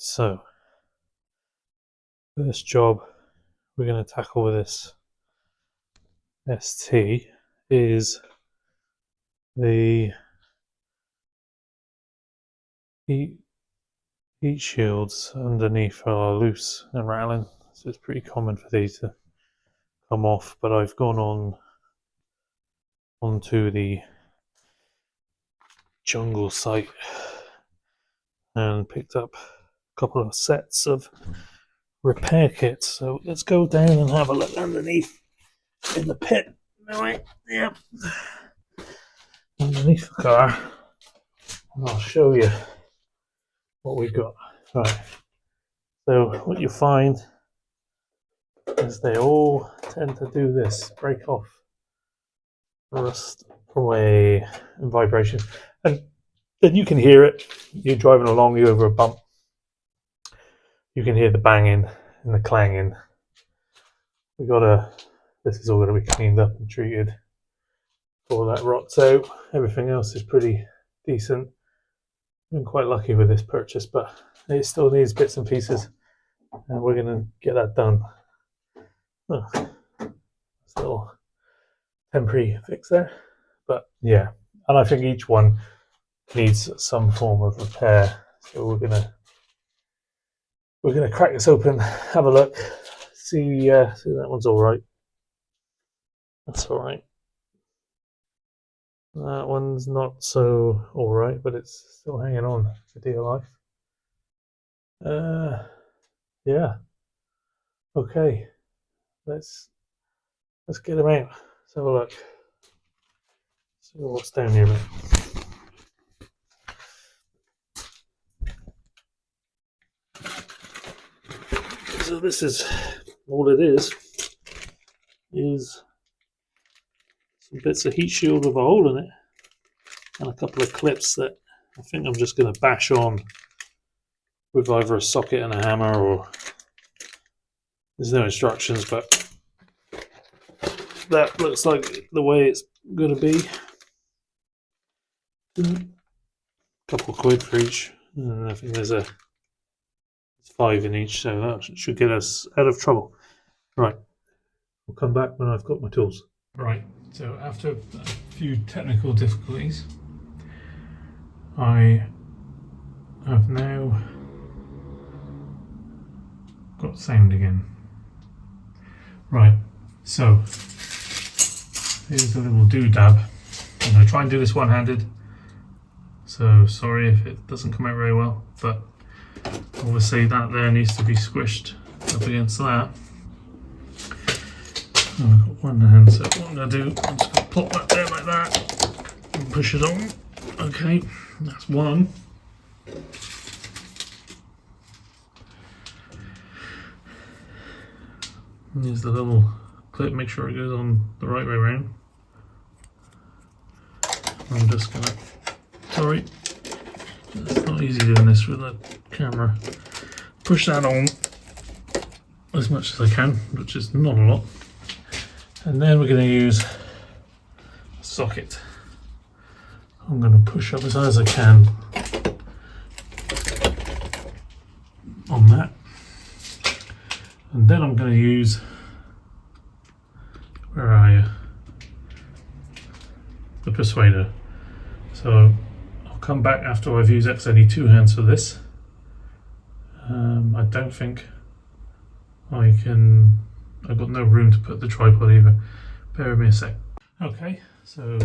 so first job we're going to tackle with this ST is the heat shields underneath are loose and rattling, so it's pretty common for these to come off. But I've gone onto the jungle site and picked up a couple of sets of repair kits. So let's go down and have a look underneath in the pit. Right, yep, underneath the car, and I'll show you what we've got. Right, so what you find is they all tend to do this, break off, rust away, and vibration, and then you can hear it. You're driving along, you're over a bump, you can hear the banging and the clanging. This is all going to be cleaned up and treated before that rots out. Everything else is pretty decent. I've been quite lucky with this purchase, but it still needs bits and pieces, and we're going to get that done. Oh, it's a little temporary fix there, but yeah, and I think each one needs some form of repair. So we're gonna crack this open, have a look, see that one's all right. That's all right. That one's not so all right, but it's still hanging on for dear life. Yeah. Okay. Let's get them out. Let's have a look. See what's down here, mate. So this is all it is some bits of heat shield with a hole in it and a couple of clips that I think I'm just going to bash on with either a socket and a hammer, or there's no instructions, but that looks like the way it's going to be. A couple of quid for each, and I think there's 5 in each, so that should get us out of trouble. Right, I'll come back when I've got my tools. Right, so after a few technical difficulties, I have now got sound again. Right, so here's a little doodab. I'm going to try and do this one-handed, so sorry if it doesn't come out very well, but obviously that there needs to be squished up against that. Oh, I've got one hand, so what I'm going to do, I'm just going to plop that there like that and push it on. Okay, that's one. And here's the little clip, make sure it goes on the right way around. I'm just going to, sorry, it's not easy doing this with a camera. Push that on as much as I can, which is not a lot. And then we're going to use a socket. I'm going to push up as high as I can on that. And then I'm going to use, where are you? The persuader. So I'll come back after I've used X. I need 2 hands for this. I don't think I've got no room to put the tripod either. Bear with me a sec. Okay, so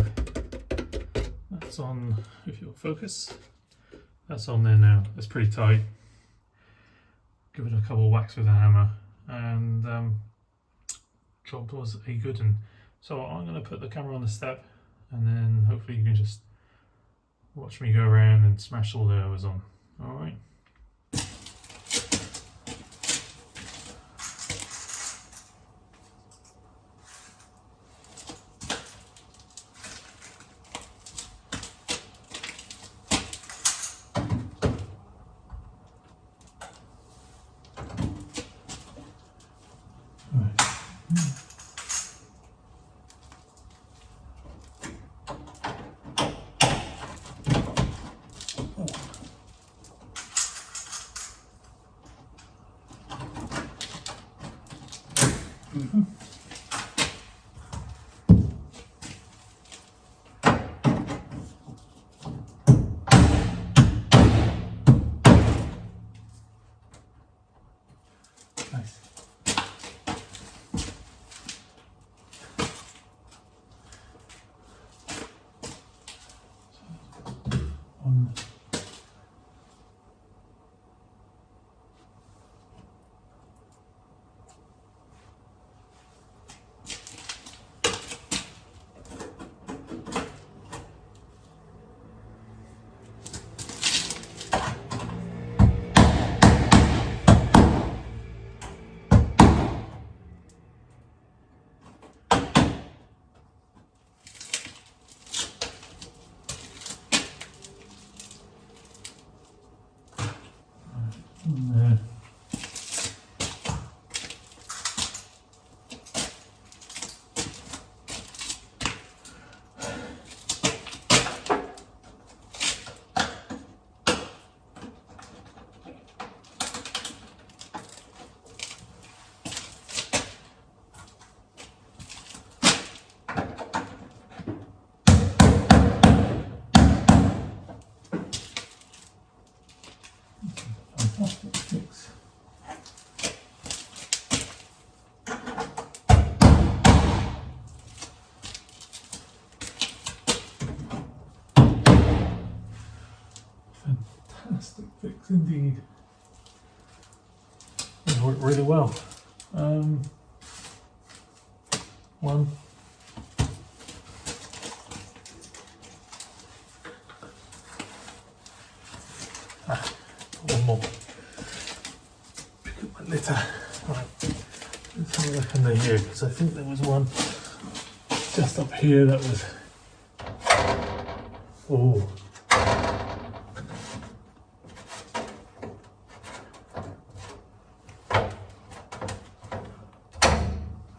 that's on, if you'll focus. That's on there now. It's pretty tight. Give it a couple of whacks with a hammer, and job was a good one. So I'm going to put the camera on the step, and then hopefully you can just watch me go around and smash all the others on. Alright. Nice. On. There. Fantastic fix. Fantastic fix indeed. It worked really well. One. One more. Pick up my litter. Right. Let's have a look under here, because I think there was one just up here that was. Oh.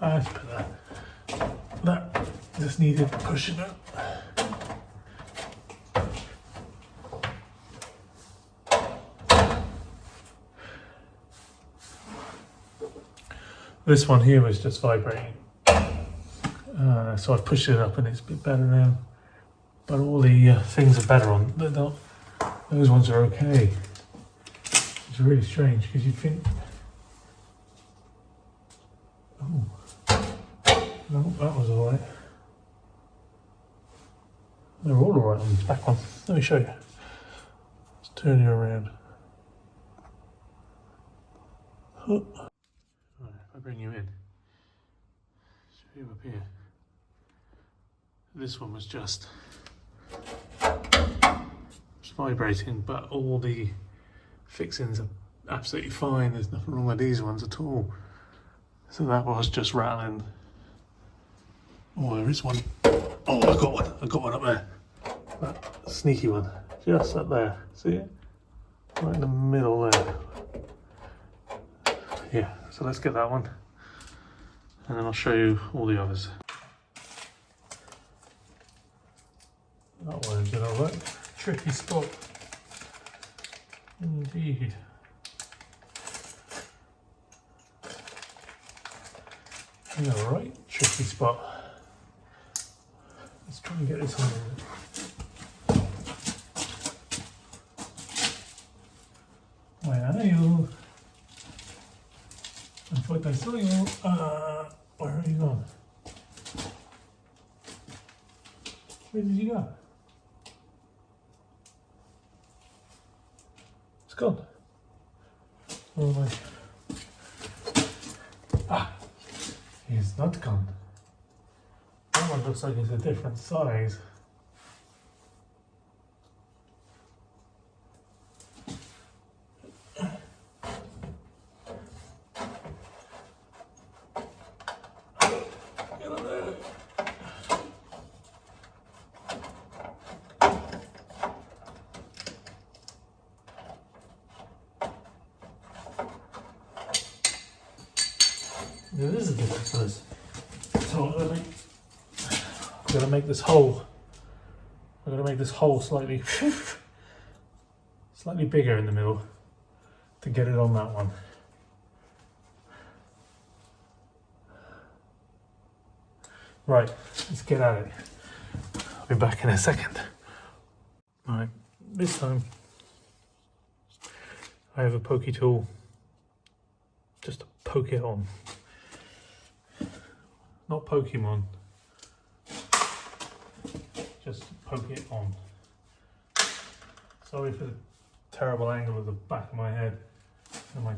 Let's put that. That just needed pushing out. This one here was just vibrating, so I pushed it up and it's a bit better now. But all the things are better on. Those ones are okay. It's really strange because you'd think. Oh, no, that was all right. They're all alright on this back one. Let me show you. Let's turn you around. Oh. Right, if I bring you in, show you up here. This one was just vibrating, but all the fixings are absolutely fine. There's nothing wrong with these ones at all. So that was just rattling. Oh, there is one. Oh, I got one. I got one up there. That sneaky one, just up there. See it? Right in the middle there. Yeah. So let's get that one, and then I'll show you all the others. That one's been alright. Tricky spot. Indeed. Alright, tricky spot. Let's try and get this one in. Where are you? I thought I saw you. Where are you going? Where did you go? It's gone. Oh my. Ah, he's not gone. That one looks like it's a different size. There is a different size. So I'm gonna make this hole. I'm gonna make this hole slightly bigger in the middle to get it on that one. Right, let's get at it. I'll be back in a second. Right, this time I have a pokey tool just to poke it on. Not Pokemon, just poke it on. Sorry for the terrible angle of the back of my head, and my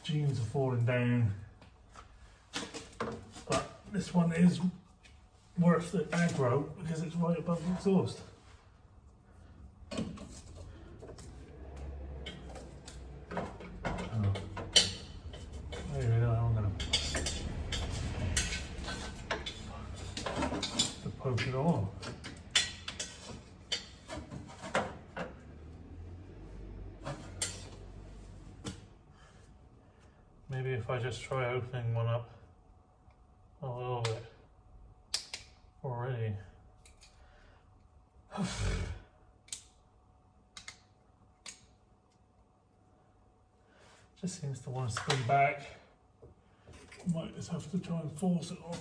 jeans are falling down, but this one is worth the aggro because it's right above the exhaust. I'm going to poke it on. Maybe if I just try opening one up a little bit already. Just seems to want to spin back. Might just have to try and force it on.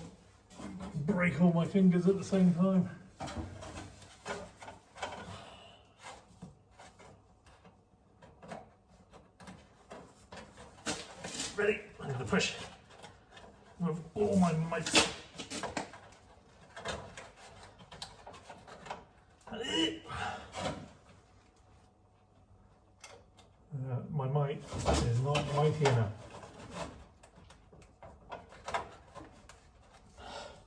Break all my fingers at the same time. Ready? I'm going to push with all my might. My might is not mighty enough.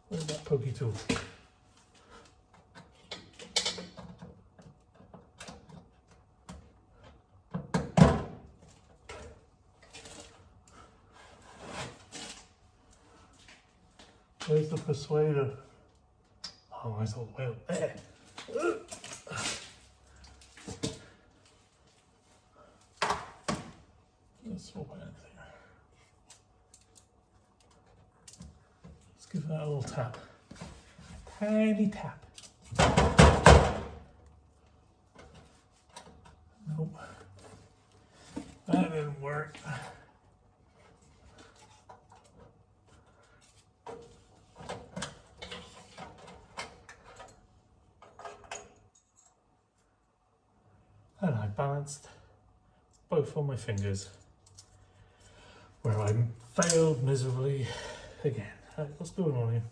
Where's that pokey tool? Where's the persuader? Oh, it's all the way up there. Let's swap it out there. Let's give that a little tap. Tiny tap. Nope. That didn't work. And I balanced both on my fingers, where I failed miserably again. Right, what's going on here?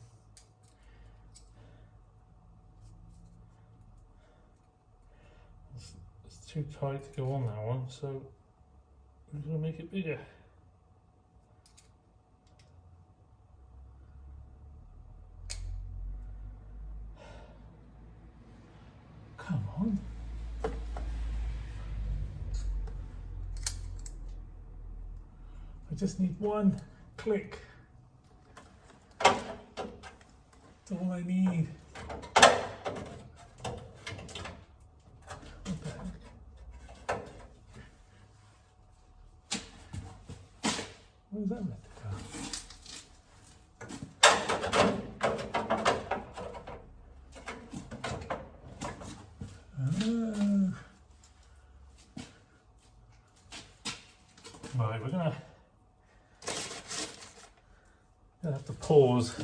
It's too tight to go on that one, so I'm going to make it bigger. Come on. I just need one click. That's all I need. What the heck? Where's that meant to go? Right, we're gonna have to pause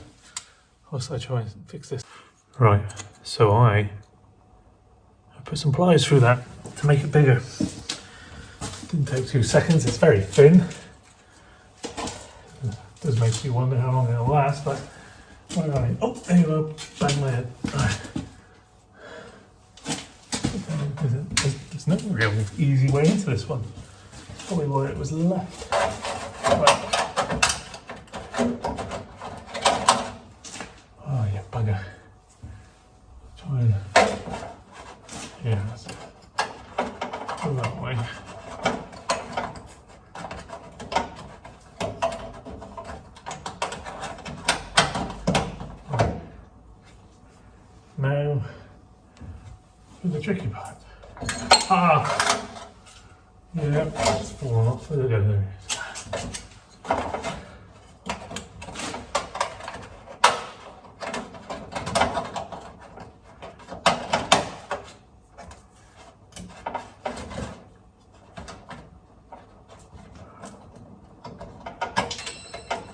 whilst I try and fix this. Right, so I put some pliers through that to make it bigger. Didn't take 2 seconds, it's very thin. Does make you wonder how long it'll last, but where are I? Oh, there you go, bang my head. Right. There's no real easy way into this one. Probably why it was left. Right. Oh, yeah, bugger. Try and. Yeah, that's it. Go that way. Right. Now, for the tricky part. Ah! Yeah, it's falling off. There we go. There it is.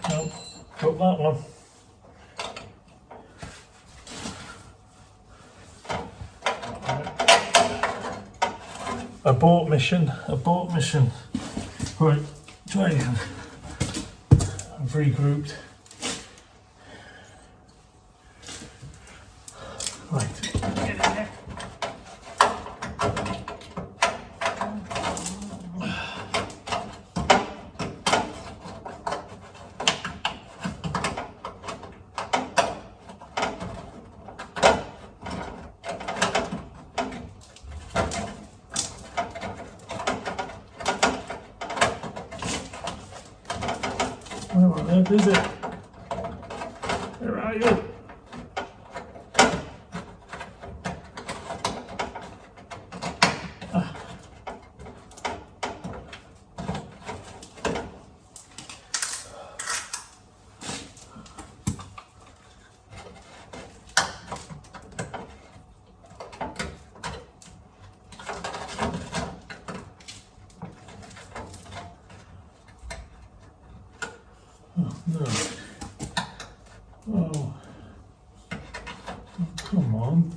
Nope, got that one. Abort mission, abort mission. Right, try again. I've regrouped. Right, get in there. Where on earth is it? Where are you? Oh no. Oh. Come on.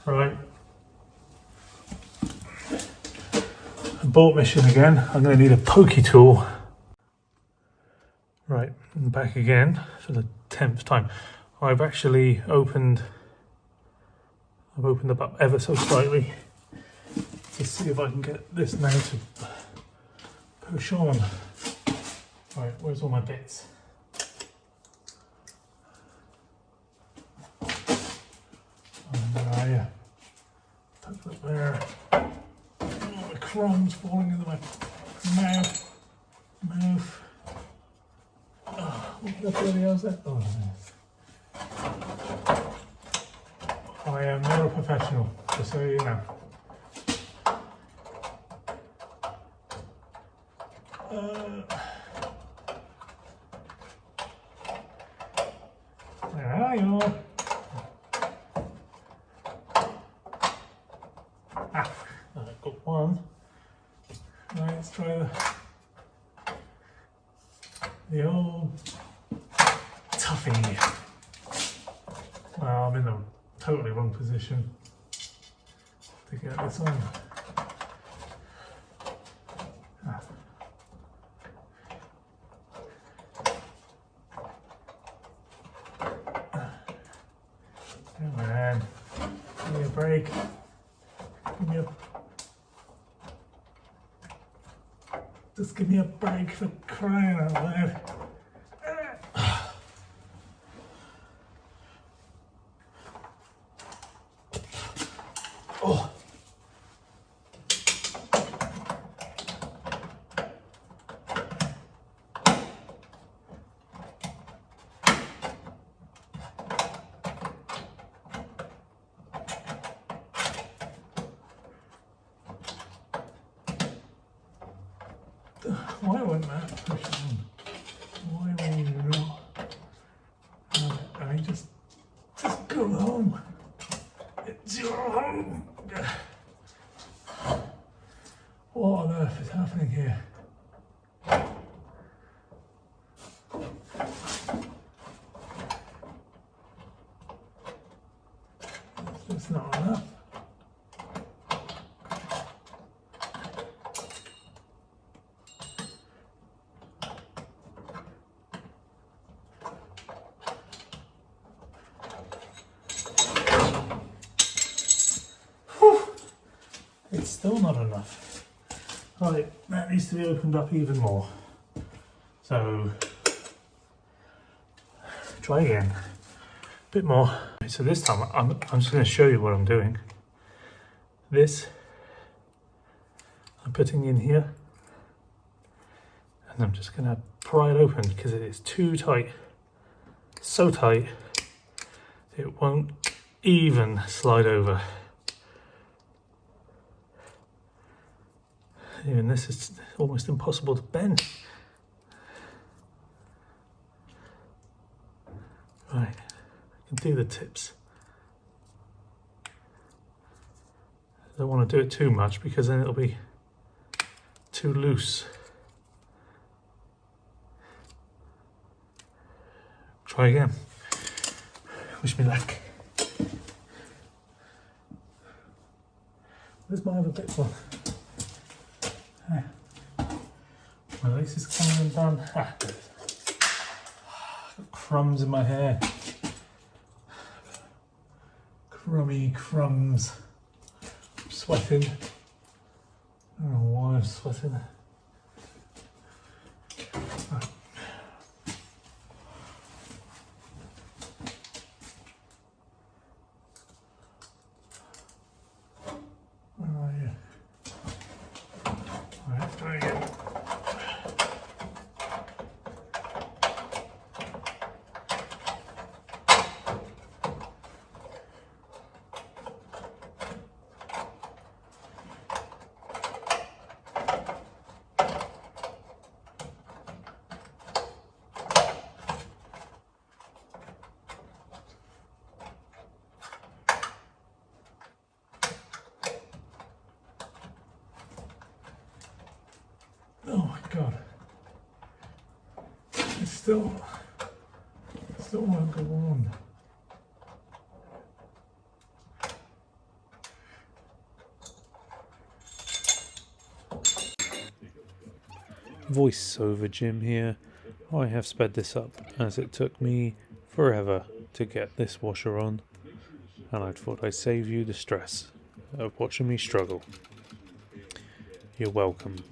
Right. Abort mission again. I'm going to need a pokey tool. Right, I'm back again for the 10th time. I've opened them up ever so slightly to see if I can get this now to push on. Right, where's all my bits? Where are you? Tuck that there. Oh, the crumbs falling into my mouth. Oh, what the bloody hell's that? Oh, no. I am not a professional, just so you know. Where are you? I've got one. Right, let's try the old toughie. Well, I'm in the totally wrong position to get this on. Come on, give me a break. Just give me a break for crying out loud. Oh. Why wouldn't that push on? Why will you not? I mean, just go home. It's your home. What on earth is happening here? It's not enough. It's still not enough. Right, that needs to be opened up even more. So, try again. A bit more. So this time, I'm just going to show you what I'm doing. This, I'm putting in here. And I'm just going to pry it open because it is too tight. So tight, it won't even slide over. Even this is almost impossible to bend. Right, I can do the tips. I don't want to do it too much because then it'll be too loose. try again. Wish me luck. Where's my other bit one? My lace is coming undone. I've got crumbs in my hair. Crummy crumbs. I'm sweating. I don't know why I'm sweating. Right. Where are you? Alright, try again. Oh my god. It's still won't go on. Voiceover Jim here. I have sped this up as it took me forever to get this washer on, and I thought I'd save you the stress of watching me struggle. You're welcome.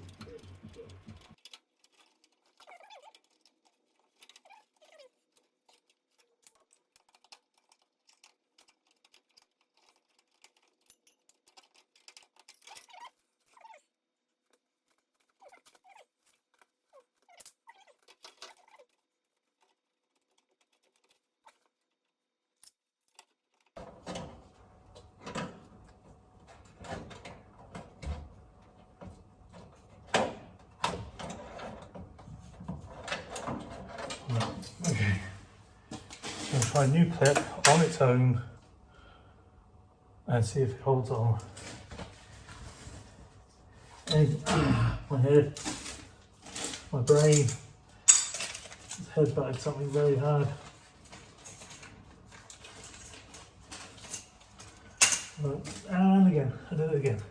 Okay, I'm going to try a new clip on its own and see if it holds on. And my head, my brain has headbutted something very hard. And again, I did it again.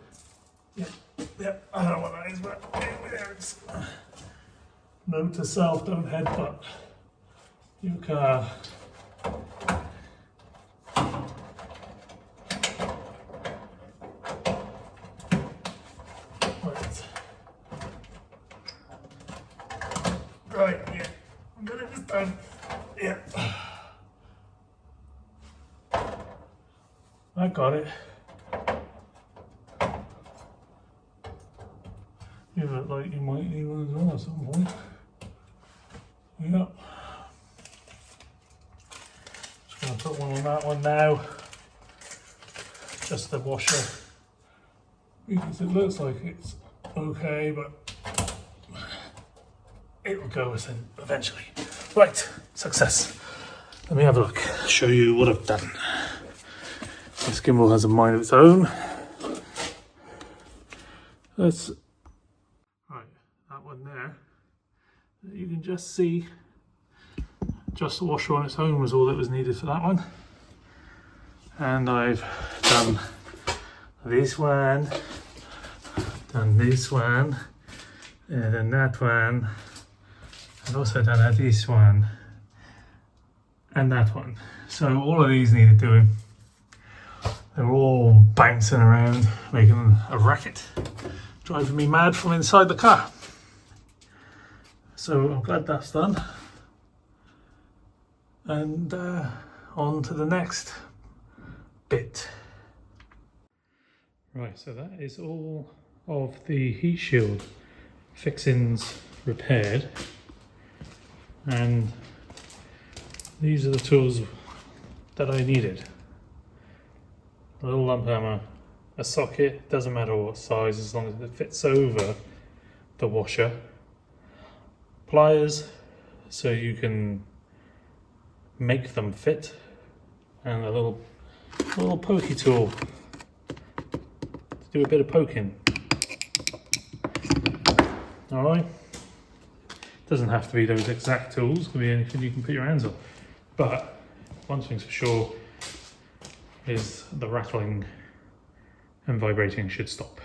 Yep, I don't know what that is, but there it is. Note to self, don't headbutt your car. Right, yeah, I'm getting this done. Yeah. I got it. You look like you might need one as well at some point. Yeah. Just going to put one on that one now. Just the washer. Because it looks like it's okay, but it will go eventually. Right, success. Let me have a look, show you what I've done. This gimbal has a mind of its own. Right, that one there. You can just see, just the washer on its own was all that was needed for that one. And I've done this one, and then that one. I've also done this one and that one. So all of these needed doing. They were all bouncing around, making a racket, driving me mad from inside the car. So I'm glad that's done. And on to the next bit. Right, so that is all of the heat shield fixings repaired. And these are the tools that I needed. A little lump hammer, a socket, doesn't matter what size as long as it fits over the washer. Pliers, so you can make them fit, and a little pokey tool to do a bit of poking. Alright. Doesn't have to be those exact tools, it could be anything you can put your hands on. But one thing's for sure is the rattling and vibrating should stop.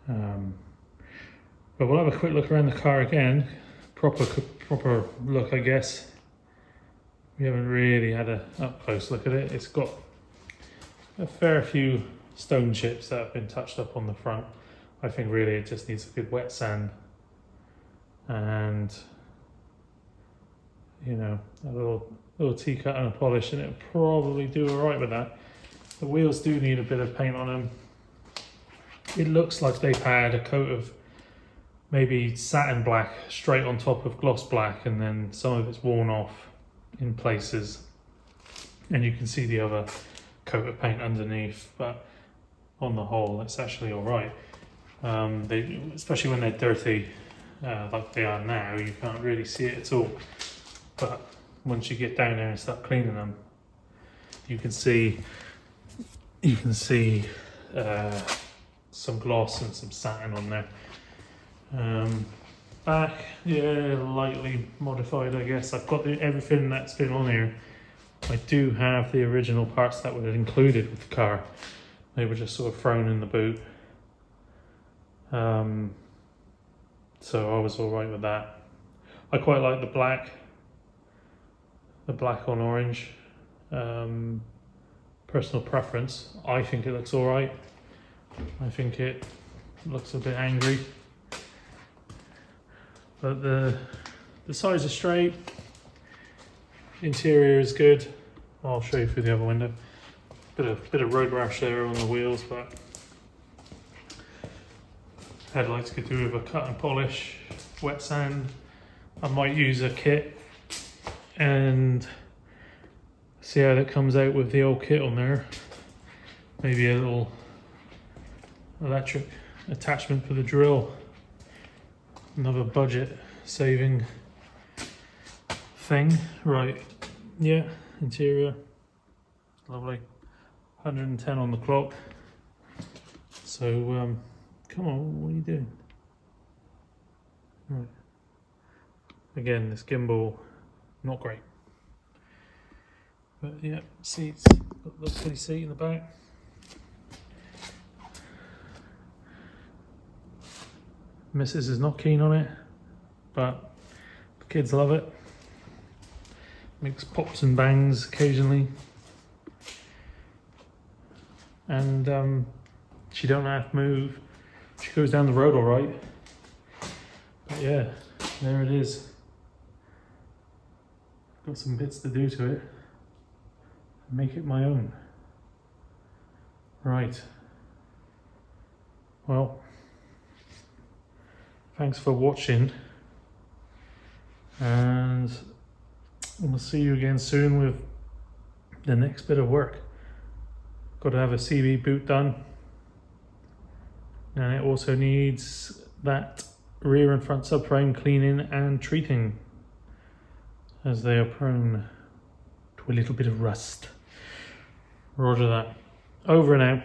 But we'll have a quick look around the car again. Proper look, I guess. We haven't really had a up close look at it. It's got a fair few stone chips that have been touched up on the front. I think really it just needs a good wet sand and, you know, a little T-cut and a polish, and it'll probably do alright with that. The wheels do need a bit of paint on them. It looks like they've had a coat of maybe satin black straight on top of gloss black, and then some of it's worn off in places, and you can see the other coat of paint underneath, but on the whole it's actually alright. Especially when they're dirty like they are now, you can't really see it at all, but once you get down there and start cleaning them, you can see some gloss and some satin on there. Back, yeah, lightly modified, I guess. I've got everything that's been on here. I do have the original parts that were included with the car. They were just sort of thrown in the boot. So I was alright with that. I quite like the black on orange. Personal preference. I think it looks alright. I think it looks a bit angry. But the sides are straight. Interior is good. I'll show you through the other window. Bit of road rash there on the wheels, but headlights could do with a cut and polish, wet sand. I might use a kit and see how that comes out with the old kit on there. Maybe a little electric attachment for the drill. Another budget saving thing. Right, yeah, interior, lovely. 110 on the clock. So, come on, what are you doing? Right. Again, this gimbal, not great. But yeah, seats, got the lovely seat in the back. Mrs. is not keen on it, but the kids love it. Makes pops and bangs occasionally. And she don't have to move. She goes down the road all right. But yeah, there it is. Got some bits to do to it. Make it my own. Right. Well, thanks for watching, and we'll see you again soon with the next bit of work. Got to have a CV boot done, and it also needs that rear and front subframe cleaning and treating, as they are prone to a little bit of rust. Roger that. Over and out.